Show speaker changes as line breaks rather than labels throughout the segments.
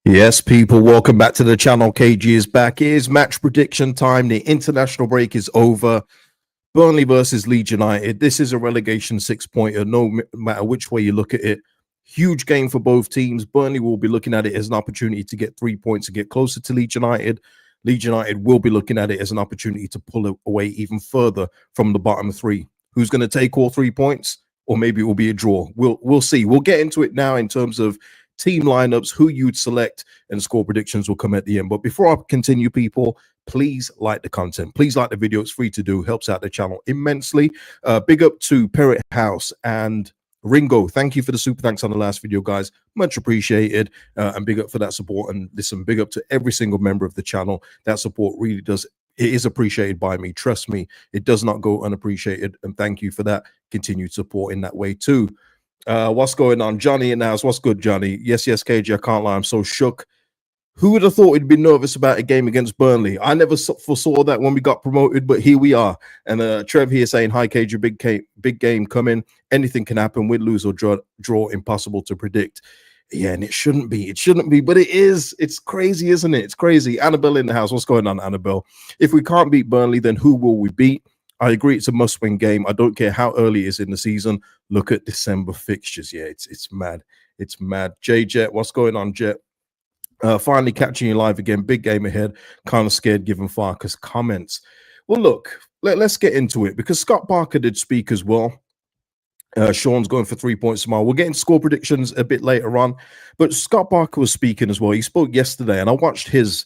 Yes, people, welcome back to the channel. KG is back. It is match prediction time. The international break is over. Burnley versus Leeds United. This is a relegation six-pointer, no matter which way you look at it. Huge game for both teams. Burnley will be looking at it as an opportunity to get 3 points and get closer to Leeds United. Leeds United will be looking at it as an opportunity to pull away even further from the bottom three. Who's going to take all 3 points? Or maybe it will be a draw. We'll see. We'll get into it now in terms of team lineups, who you'd select, and score predictions will come at the end. But before I continue, people, please like the content. Please like the video. It's free to do. Helps out the channel immensely. Big up to Parrot House and Ringo. Thank you for the super thanks on the last video, guys. Much appreciated. And big up for that support. And listen, big up to every single member of the channel. That support really does. It is appreciated by me. Trust me, it does not go unappreciated. And thank you for that continued support in that way too. What's going on? Johnny in the house. What's good, Johnny? Yes, KG, I can't lie. I'm so shook. Who would have thought we'd be nervous about a game against Burnley? I never foresaw that when we got promoted, but here we are. And Trev here saying, hi, KG, big game coming. Anything can happen. Win, lose, or draw. Impossible to predict. Yeah, and it shouldn't be. It shouldn't be, but it is. It's crazy, isn't it? It's crazy. Annabelle in the house. What's going on, Annabelle? If we can't beat Burnley, then who will we beat? I agree, it's a must-win game. I don't care how early it is in the season. Look at December fixtures. Yeah, it's mad. It's mad. Jet, what's going on, Jet? Finally catching you live again. Big game ahead. Kind of scared given Farker's comments. Well, look, let's get into it because Scott Parker did speak as well. Sean's going for 3 points tomorrow. We'll get into score predictions a bit later on. But Scott Parker was speaking as well. He spoke yesterday, and I watched his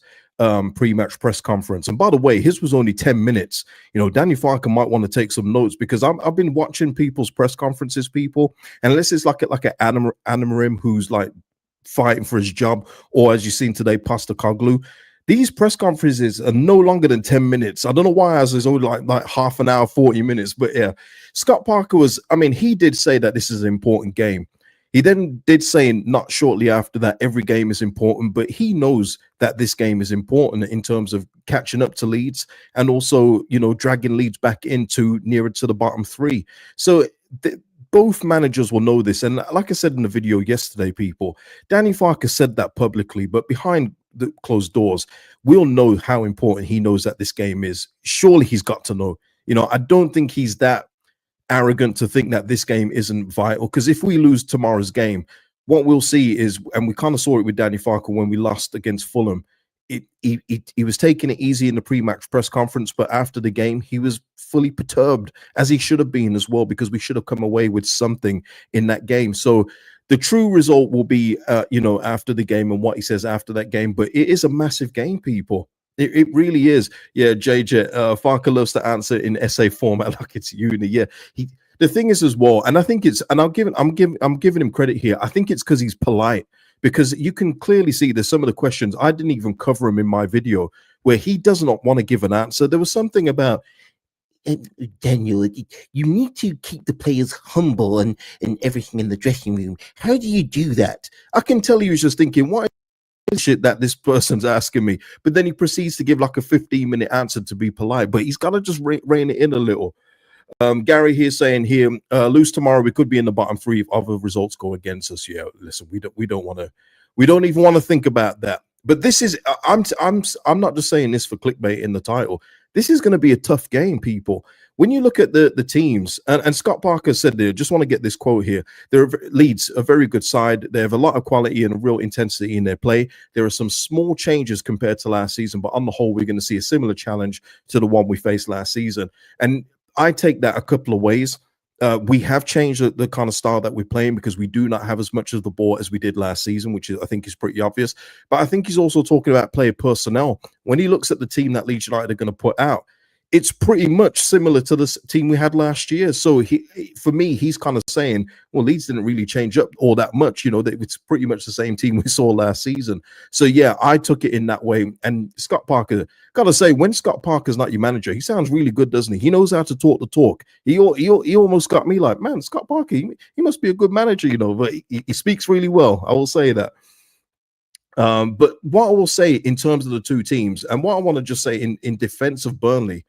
pre-match press conference. And by the way, his was only 10 minutes. You know, Daniel Farker might want to take some notes because I've been watching people's press conferences, people, and unless it's like an Adam who's like fighting for his job, or as you've seen today, Pastor Koglu, these press conferences are no longer than 10 minutes. I don't know why ours is only like half an hour, 40 minutes. But yeah, Scott Parker was, I mean, he did say that this is an important game. He then did say not shortly after that every game is important, but he knows that this game is important in terms of catching up to Leeds and also, you know, dragging Leeds back into nearer to the bottom three. So both managers will know this. And like I said in the video yesterday, people, Danny Farker said that publicly, but behind the closed doors, we'll know how important he knows that this game is. Surely he's got to know. You know, I don't think he's that arrogant to think that this game isn't vital, because if we lose tomorrow's game, what we'll see is, and we kind of saw it with Danny Farker when we lost against Fulham, he was taking it easy in the pre-match press conference, but after the game he was fully perturbed, as he should have been as well, because we should have come away with something in that game. So the true result will be you know, after the game and what he says after that game. But it is a massive game, people. It really is. Yeah, JJ, Farker loves to answer in essay format like it's uni. Yeah, the thing is as well, and I think it's, and I'm giving him credit here. I think it's because he's polite, because you can clearly see there's some of the questions I didn't even cover him in my video where he does not want to give an answer. There was something about, Daniel, you need to keep the players humble and everything in the dressing room. How do you do that? I can tell he was just thinking, why shit that this person's asking me, but then he proceeds to give like a 15-minute answer to be polite, but he's got to just rein it in a little. Gary here saying here, lose tomorrow, we could be in the bottom three if other results go against us. Yeah, listen, we don't even want to think about that. But this is, I'm not just saying this for clickbait in the title. This is going to be a tough game, people. When you look at the teams, and Scott Parker said there, just want to get this quote here. Leeds, a very good side. They have a lot of quality and a real intensity in their play. There are some small changes compared to last season, but on the whole, we're going to see a similar challenge to the one we faced last season. And I take that a couple of ways. We have changed the kind of style that we're playing, because we do not have as much of the ball as we did last season, which I think is pretty obvious. But I think he's also talking about player personnel. When he looks at the team that Leeds United are going to put out, it's pretty much similar to the team we had last year. So for me, he's kind of saying, well, Leeds didn't really change up all that much. You know, it's pretty much the same team we saw last season. So yeah, I took it in that way. And Scott Parker, gotta say, when Scott Parker's not your manager, he sounds really good, doesn't he? He knows how to talk the talk. He almost got me like, man, Scott Parker, he must be a good manager, you know. But he speaks really well. I will say that. But what I will say in terms of the two teams, and what I want to just say in defense of Burnley,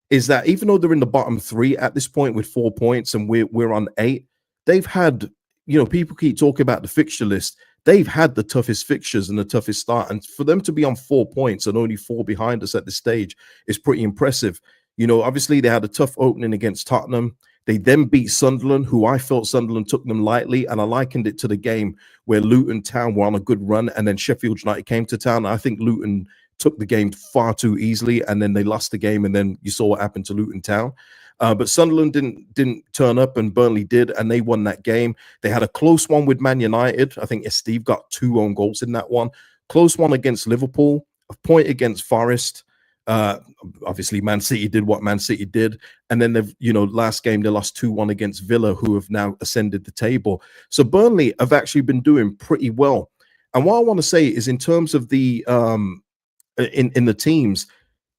is that even though they're in the bottom three at this point with 4 points and we're on 8, they've had, you know, people keep talking about the fixture list. they've had the toughest fixtures and the toughest start. And for them to be on 4 points and only 4 behind us at this stage is pretty impressive. You know, obviously they had a tough opening against Tottenham. They then beat Sunderland, who I felt Sunderland took them lightly, and I likened it to the game where Luton Town were on a good run, and then Sheffield United came to town. I think Luton took the game far too easily, and then they lost the game, and then you saw what happened to Luton Town. But Sunderland didn't turn up, and Burnley did, and they won that game. They had a close one with Man United. I think Steve got 2 own goals in that one. Close one against Liverpool, a point against Forest. Obviously, Man City did what Man City did, and then they've, you know, last game they lost 2-1 against Villa, who have now ascended the table. So Burnley have actually been doing pretty well. And what I want to say is, in terms of the in the teams,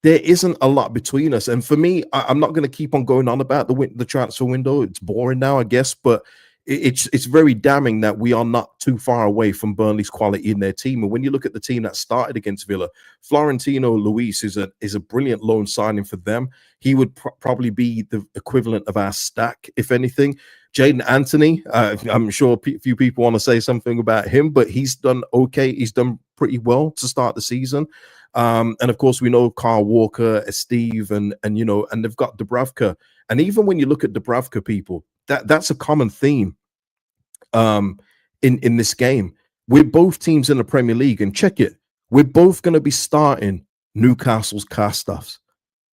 there isn't a lot between us. And for me, I'm not going to keep on going on about the transfer window. It's boring now, I guess, but it's very damning that we are not too far away from Burnley's quality in their team. And when you look at the team that started against Villa, Florentino Luis is a brilliant loan signing for them. He would probably be the equivalent of our Stack, if anything. Jaden Anthony, I'm sure a few people want to say something about him, but he's done okay. He's done pretty well to start the season. And of course, we know Carl Walker, Steve, and you know, and they've got Dubravka. And even when you look at Dubravka, people, that's a common theme in this game. We're both teams in the Premier League, and check it, we're both going to be starting Newcastle's cast-offs.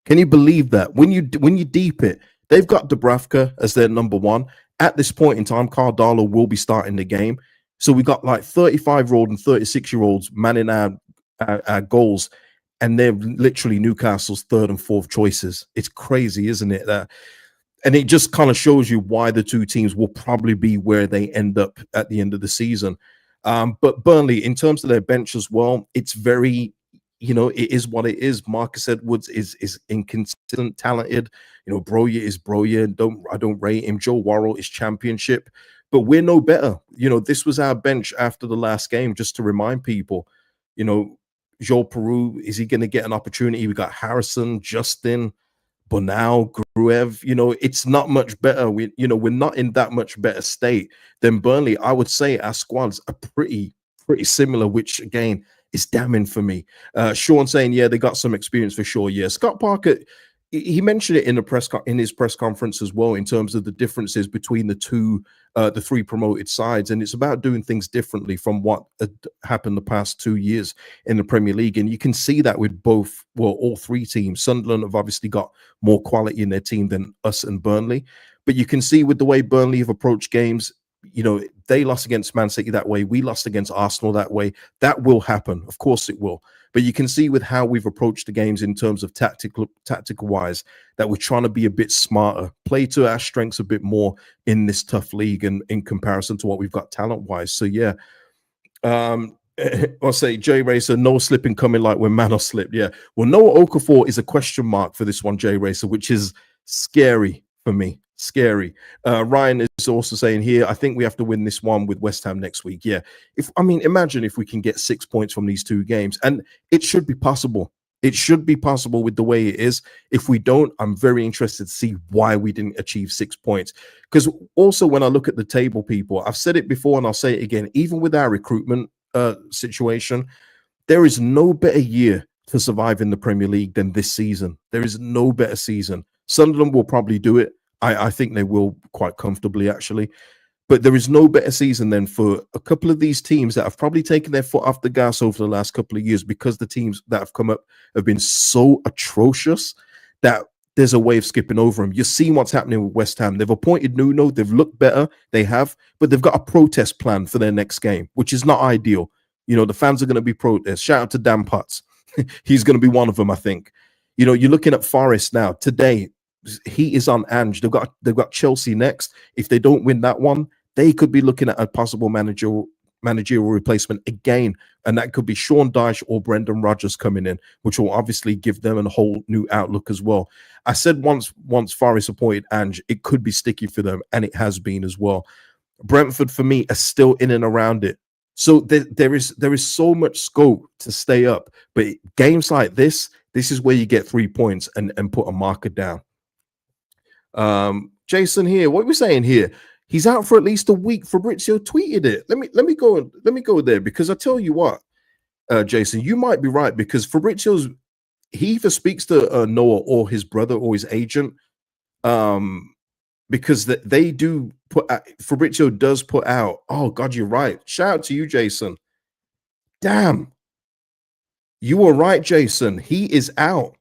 Can you believe that? When you deep it, they've got Dubravka as their number one. At this point in time, Cardalo will be starting the game. So we got like 35-year-old and 36-year-olds manning our goals, and they're literally Newcastle's third and fourth choices. It's crazy, isn't it? And it just kind of shows you why the two teams will probably be where they end up at the end of the season. But Burnley, in terms of their bench as well, it's very, you know, it is what it is. Marcus Edwards is inconsistent, talented. You know, Broya is Broya. I don't rate him. Joe Worrell is championship, but we're no better. You know, this was our bench after the last game, just to remind people. You know, Joe Peru, is he going to get an opportunity? We got Harrison, Justin, Bonal, Gruev. You know, it's not much better. We're not in that much better state than Burnley. I would say our squads are pretty similar, which again is damning for me. Sean saying, yeah, they got some experience for sure. Yeah, Scott Parker, he mentioned it in his press conference as well, in terms of the differences between the 3 promoted sides, and it's about doing things differently from what had happened the past 2 years in the Premier League. And you can see that with all 3 teams. Sunderland have obviously got more quality in their team than us and Burnley, but you can see with the way Burnley have approached games, you know, they lost against Man City that way. We lost against Arsenal that way. That will happen. Of course it will. But you can see with how we've approached the games in terms of tactical wise, that we're trying to be a bit smarter, play to our strengths a bit more in this tough league, and in comparison to what we've got talent wise. So yeah, I'll say J Racer, no slipping coming like when Manos slipped. Yeah, well, Noah Okafor is a question mark for this one, J Racer, which is scary for me. Scary. Ryan is also saying here, I think we have to win this one with West Ham next week. Yeah, imagine if we can get 6 points from these 2 games, and it should be possible. It should be possible with the way it is. If we don't, I'm very interested to see why we didn't achieve 6 points. Because also, when I look at the table, people, I've said it before and I'll say it again, even with our recruitment situation, there is no better year to survive in the Premier League than this season. There is no better season. Sunderland will probably do it. I think they will quite comfortably, actually. But there is no better season than for a couple of these teams that have probably taken their foot off the gas over the last couple of years, because the teams that have come up have been so atrocious that there's a way of skipping over them. You're seeing what's happening with West Ham. They've appointed Nuno. They've looked better. They have. But they've got a protest plan for their next game, which is not ideal. You know, the fans are going to be protest. Shout out to Dan Potts. He's going to be one of them, I think. You know, you're looking at Forest now. Today, he is on Ange. They've got Chelsea next. If they don't win that one, they could be looking at a possible managerial replacement again, and that could be Sean Dyche or Brendan Rodgers coming in, which will obviously give them a whole new outlook as well. I said once Forest appointed Ange, it could be sticky for them, and it has been as well. Brentford, for me, are still in and around it. So there is so much scope to stay up, but games like this is where you get 3 points and put a marker down. Jason here, what are we saying here? He's out for at least a week. Fabrizio tweeted it. Let me go there, because I tell you what, Jason, you might be right, because he either speaks to Noah or his brother or his agent, because they do put Fabrizio does put out. Oh God, you're right. Shout out to you, Jason. Damn, you were right, Jason. He is out.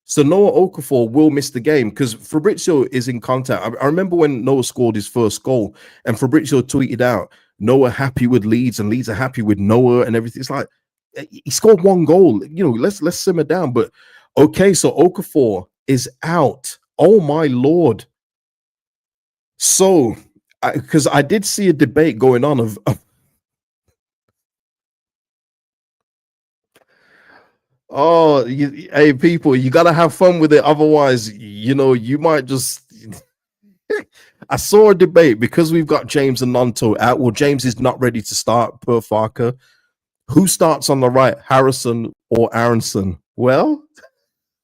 So Noah Okafor will miss the game because Fabrizio is in contact. I remember when Noah scored his first goal and Fabrizio tweeted out, Noah happy with Leeds and Leeds are happy with Noah and everything. It's like he scored one goal. Let's simmer down. But okay, so Okafor is out. Oh my Lord. So because I did see a debate going on of oh, hey, people, you got to have fun with it. Otherwise, you might just. I saw a debate because we've got James and Nonto out. Well, James is not ready to start per Farker. Who starts on the right, Harrison or Aronson? Well,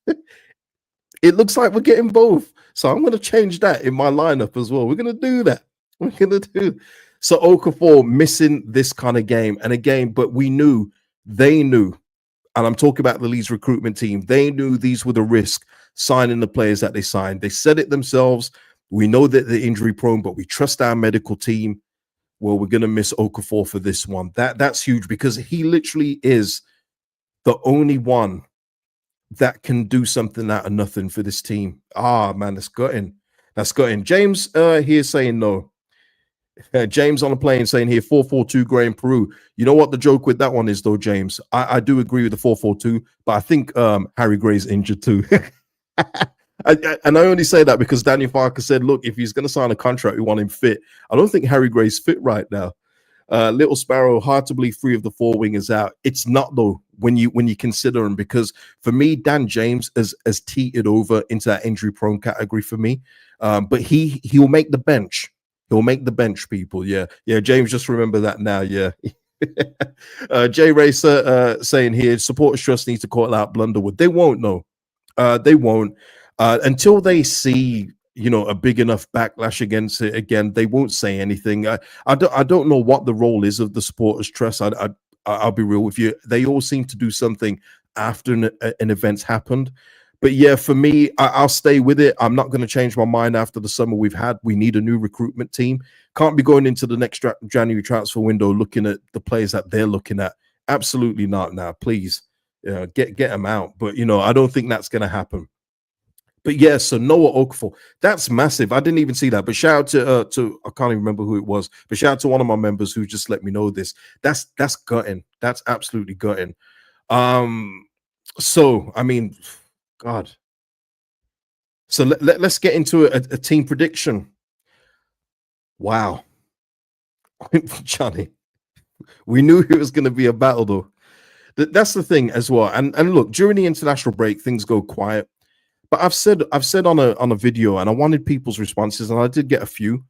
it looks like we're getting both. So I'm going to change that in my lineup as well. We're going to do that. We're going to do. So Okafor missing this kind of game. And again, but they knew, and I'm talking about the Leeds recruitment team, they knew these were the risk signing the players that they signed. They said it themselves. We know that they're injury prone, but we trust our medical team. Well, we're going to miss Okafor for this one. That's huge because he literally is the only one that can do something out of nothing for this team. Ah, man, that's gutting. That's gutting. James here saying no. James on the plane saying here 4-4-2 Gray in Peru. You know what the joke with that one is though, James? I do agree with the 4-4-2, but I think Harry Gray's injured too. And I only say that because Daniel Farker said, look, if he's going to sign a contract, we want him fit. I don't think Harry Gray's fit right now. Little Sparrow, hard to believe 3 of the 4 wingers out. It's not though when you consider him, because for me, Dan James has teetered over into that injury prone category for me. But he'll make the bench. He'll make the bench, people. Yeah. James, just remember that now. Yeah. Jay Racer saying here, supporters trust needs to call out Blunderwood. They won't know. They won't until they see a big enough backlash against it again. They won't say anything. I don't know what the role is of the supporters trust. I'll be real with you. They all seem to do something after an event's happened. But yeah, for me, I'll stay with it. I'm not going to change my mind after the summer we've had. We need a new recruitment team. Can't be going into the next January transfer window looking at the players that they're looking at. Absolutely not now. Please get them out. But, I don't think that's going to happen. But yeah, so Noah Okafor, that's massive. I didn't even see that. But shout out to I can't even remember who it was. But shout out to one of my members who just let me know this. That's gutting. That's absolutely gutting. So I mean, God. So let's get into a team prediction. Wow, Johnny, we knew it was going to be a battle though. That's the thing as well. And look, during the international break, things go quiet. But I've said on a video, and I wanted people's responses, and I did get a few.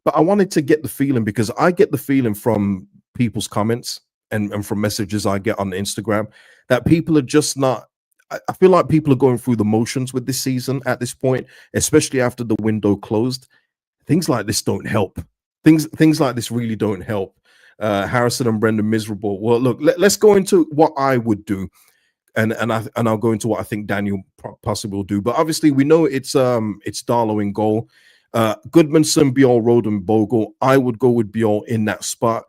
But I wanted to get the feeling, because I get the feeling from people's comments and from messages I get on Instagram that people are just not. I feel like people are going through the motions with this season at this point, especially after the window closed. Things like this don't help. Things like this really don't help. Harrison and Brendan miserable. Well, look, let's go into what I would do. And I'll go into what I think Daniel possibly will do. But obviously, we know it's Darlow in goal. Goodmanson, Bjorn, Roden, Bogle. I would go with Bjorn in that spot.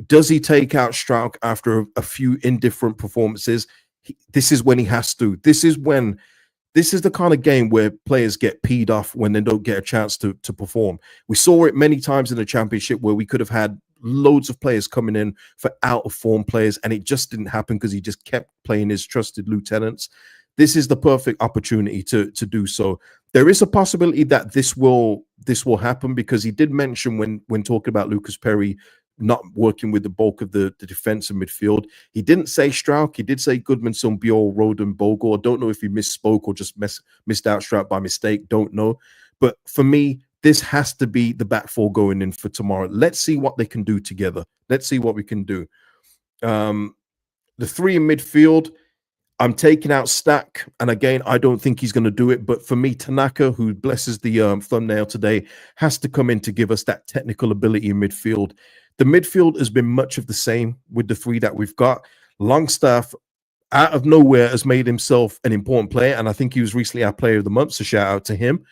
Does he take out Strauch after a few indifferent performances? This is when he has to. This is the kind of game where players get peed off when they don't get a chance to perform. We saw it many times in the championship where we could have had loads of players coming in for out of form players, and it just didn't happen because he just kept playing his trusted lieutenants. This is the perfect opportunity to do so. There is a possibility that this will happen, because he did mention when talking about Lucas Perry not working with the bulk of the defensive midfield. He didn't say Strauch. He did say Goodmanson, Bjorn, Roden, Bogle. I don't know if he misspoke or just missed out Strauch by mistake. Don't know. But for me, this has to be the back four going in for tomorrow. Let's see what they can do together. Let's see what we can do. The 3 in midfield, I'm taking out Stack, and again, I don't think he's going to do it. But for me, Tanaka, who blesses the thumbnail today, has to come in to give us that technical ability in midfield. The midfield has been much of the same with the three that we've got. Longstaff, out of nowhere, has made himself an important player, and I think he was recently our Player of the Month. So shout out to him.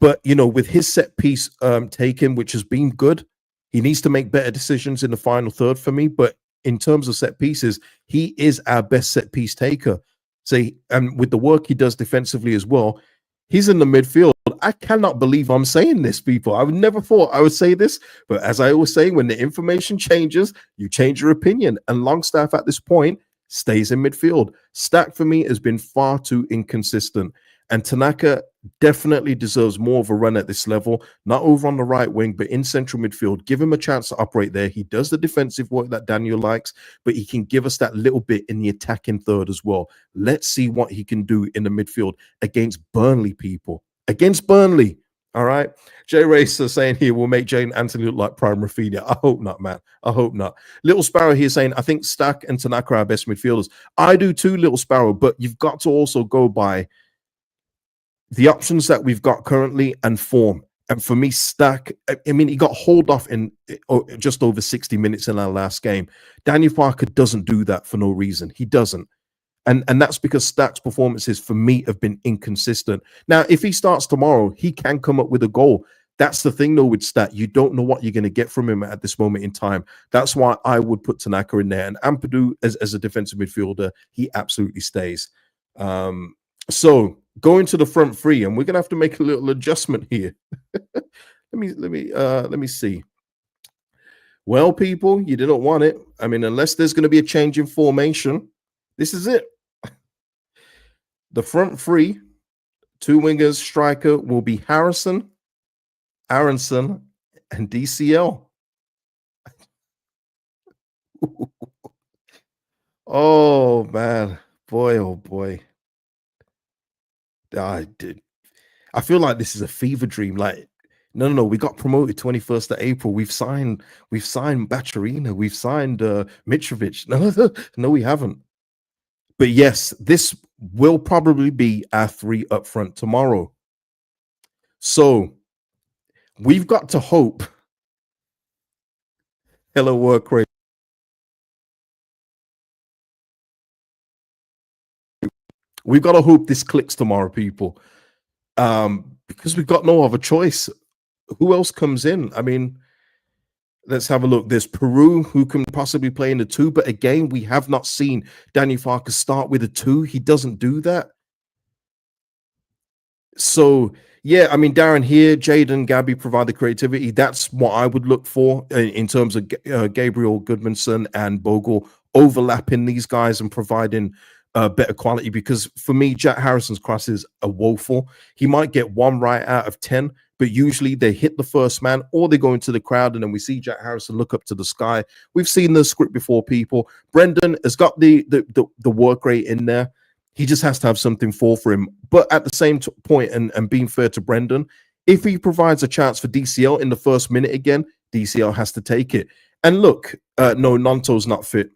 But you know, with his set piece taken, which has been good, he needs to make better decisions in the final third for me. But in terms of set pieces, he is our best set piece taker. So, and with the work he does defensively as well, he's in the midfield. I cannot believe I'm saying this, people. I would never thought I would say this, but as I always say, when the information changes, you change your opinion. And Longstaff at this point stays in midfield. Stack for me has been far too inconsistent. And Tanaka definitely deserves more of a run at this level, not over on the right wing, but in central midfield. Give him a chance to operate there. He does the defensive work that Daniel likes, but he can give us that little bit in the attacking third as well. Let's see what he can do in the midfield against Burnley, people. Against Burnley. All right. Jay Racer saying here will make Jane Anthony look like Prime Rafinha. I hope not, man. I hope not. Little Sparrow here saying, I think Stack and Tanaka are our best midfielders. I do too, Little Sparrow, but you've got to also go by the options that we've got currently and form. And for me, Stack, I mean, he got hauled off in just over 60 minutes in our last game. Daniel Parker doesn't do that for no reason. He doesn't. And that's because Stack's performances for me have been inconsistent. Now, if he starts tomorrow, he can come up with a goal. That's the thing, though, with Stack. You don't know what you're going to get from him at this moment in time. That's why I would put Tanaka in there. And Ampadu, as a defensive midfielder, he absolutely stays. So going to the front three, and we're gonna have to make a little adjustment here. let me see. Well, people, you didn't want it. I mean, unless there's going to be a change in formation, this is it. The front three, two wingers, striker will be Harrison, Aronson, and DCL. Oh man, boy, oh boy. I feel like this is a fever dream. Like, no, we got promoted 21st of April. We've signed Bacharina, we've signed Mitrovic. No, we haven't. But yes, this will probably be our three up front tomorrow. So we've got to hope. Hello, work rate. We've got to hope this clicks tomorrow, people. Because we've got no other choice. Who else comes in? I mean, let's have a look. There's Peru, who can possibly play in the two, but again, we have not seen Danny Farkas start with a two. He doesn't do that. So, yeah, I mean, Darren here, Jaden, Gabby provide the creativity. That's what I would look for in terms of Gabriel Goodmanson and Bogle overlapping these guys and providing better quality, because for me, Jack Harrison's crosses are woeful. He might get one right out of 10, but usually they hit the first man or they go into the crowd, and then we see Jack Harrison look up to the sky. We've seen the script before, people. Brendan has got the work rate in there. He just has to have something fall for him. But at the same point, and being fair to Brendan, if he provides a chance for DCL in the first minute again, DCL has to take it. And look, no, Nanto's not fit.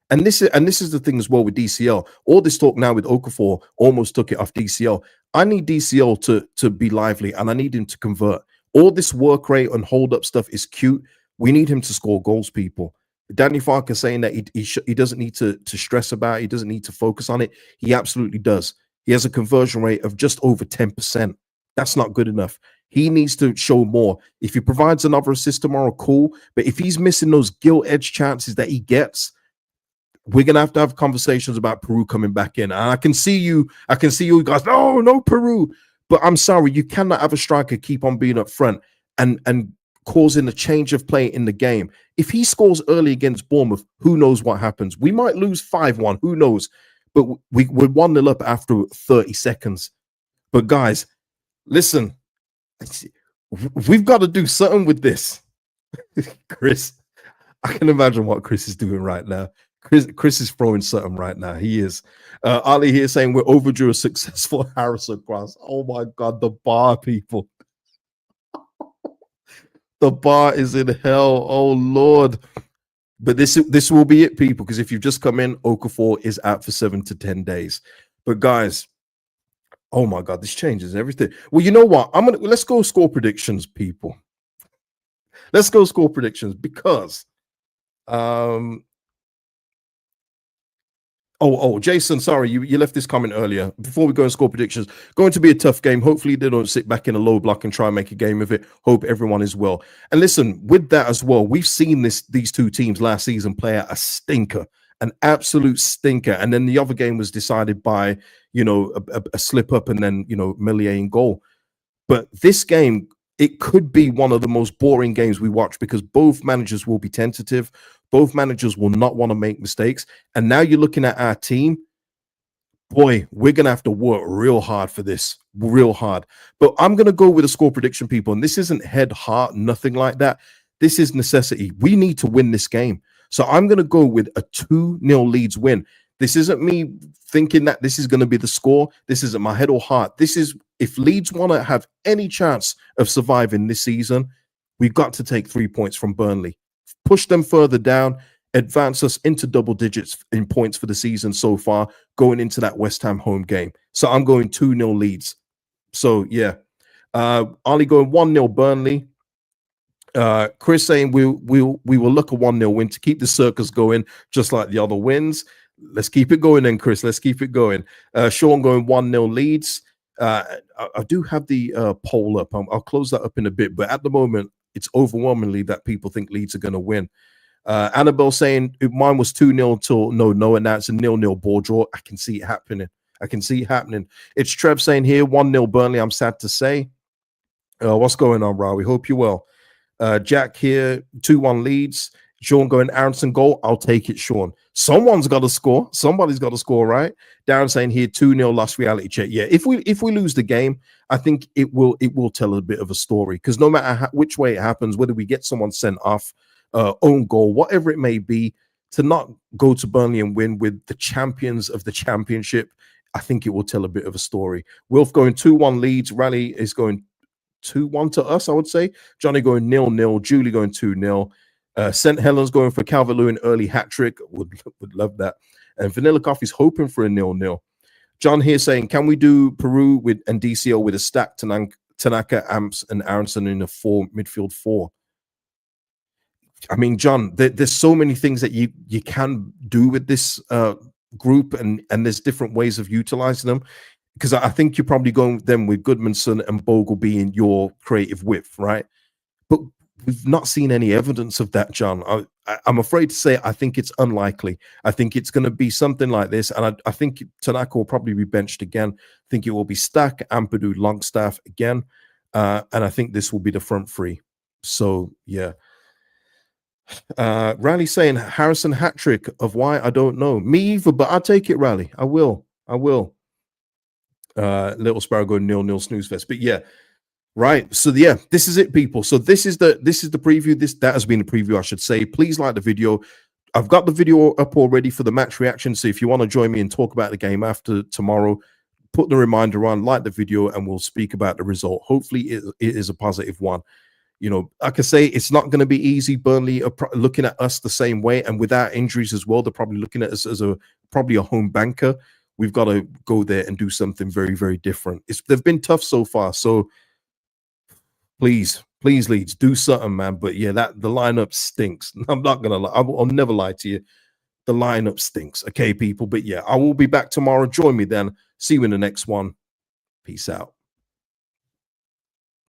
And this is the thing as well with DCL. All this talk now with OKAFOR almost took it off DCL. I need DCL to be lively, and I need him to convert. All this work rate and hold up stuff is cute. We need him to score goals, people. Danny Farkas saying that he doesn't need to stress about it. He doesn't need to focus on it. He absolutely does. He has a conversion rate of just over 10%. That's not good enough. He needs to show more. If he provides another assist tomorrow, cool. But if he's missing those gilt-edged chances that he gets, we're gonna have to have conversations about Peru coming back in. And I can see you guys. No, Peru. But I'm sorry, you cannot have a striker keep on being up front and causing a change of play in the game. If he scores early against Bournemouth, who knows what happens? We might lose 5-1, who knows? But we're 1-0 up after 30 seconds. But guys, listen, we've got to do something with this. Chris, I can imagine what Chris is doing right now. Chris is throwing something right now. He is. Ali here saying we're overdue a successful Harrison cross. Oh my God, the bar, people. The bar is in hell. Oh Lord. But this will be it, people, because if you've just come in, OKAFOR is out for 7 to 10 days. But guys, oh my God, this changes everything. Well, you know what? Let's go score predictions, people. Let's go score predictions because um Jason, sorry, you left this comment earlier. Before we go and score predictions, going to be a tough game. Hopefully, they don't sit back in a low block and try and make a game of it. Hope everyone is well. And listen, with that as well, we've seen these two teams last season play a stinker, an absolute stinker. And then the other game was decided by, a slip up and then, Millier in goal. But this game, it could be one of the most boring games we watch because both managers will be tentative. Both managers will not want to make mistakes. And now you're looking at our team. Boy, we're going to have to work real hard for this, real hard. But I'm going to go with a score prediction, people. And this isn't head, heart, nothing like that. This is necessity. We need to win this game. So I'm going to go with a 2-0 Leeds win. This isn't me thinking that this is going to be the score. This isn't my head or heart. This is, if Leeds want to have any chance of surviving this season, we've got to take 3 points from Burnley. Push them further down, advance us into double digits in points for the season so far, going into that West Ham home game. So I'm going 2-0 Leeds. So yeah, Ali going 1-0 Burnley. Chris saying we will look a 1-0 win to keep the circus going, just like the other wins. Let's keep it going then, Chris. Let's keep it going. Sean going 1-0 Leeds. I do have the poll up. I'll close that up in a bit, but at the moment, it's overwhelmingly that people think Leeds are going to win. Annabelle saying mine was 2-0 till no, and now it's a 0-0 ball draw. I can see it happening. It's Trev saying here 1-0 Burnley. I'm sad to say. What's going on, Ra? We hope you're well. Jack here 2-1 Leeds. Sean going Aronson goal. I'll take it, Sean. Someone's got to score. Somebody's got to score, right? Darren saying here 2-0 last reality check. Yeah, if we lose the game, I think it will tell a bit of a story because no matter which way it happens, whether we get someone sent off, own goal, whatever it may be, to not go to Burnley and win with the champions of the championship, I think it will tell a bit of a story. Wilf going 2-1 Leeds. Rally is going 2-1 to us, I would say. Johnny going 0-0. Julie going 2-0. St. Helens going for Calvert-Lewin early hat trick. Would love that. And Vanilla Coffee's hoping for a 0-0. John here saying, can we do Peru and DCL with a stack Tanaka, Amps, and Aronson in a midfield four? I mean, John, there's so many things that you can do with this group, and there's different ways of utilizing them. Because I think you're probably going with them with Goodmanson and Bogle being your creative width, right? But we've not seen any evidence of that, John. I'm afraid to say I think it's unlikely. I think it's going to be something like this, and I think Tanaka will probably be benched again. I think it will be Stack, Ampadu, Longstaff again, and I think this will be the front three. So, yeah. Riley saying Harrison hat trick of why I don't know. Me either, but I'll take it, Riley. I will. Little Sparrow going 0-0 snooze fest. But yeah, right. So yeah, this is it, people. So this is the preview. That has been the preview, I should say. Please like the video. I've got the video up already for the match reaction. So if you want to join me and talk about the game after tomorrow, put the reminder on, like the video, and we'll speak about the result. Hopefully it is a positive one. You know, like I say, it's not going to be easy. Burnley are looking at us the same way, and without injuries as well, they're probably looking at us as probably a home banker. We've got to go there and do something very, very different. They've been tough so far, so please, Leeds, do something, man. But yeah, the lineup stinks. I'm not gonna lie. I'll never lie to you. The lineup stinks. Okay, people. But yeah, I will be back tomorrow. Join me then. See you in the next one. Peace out.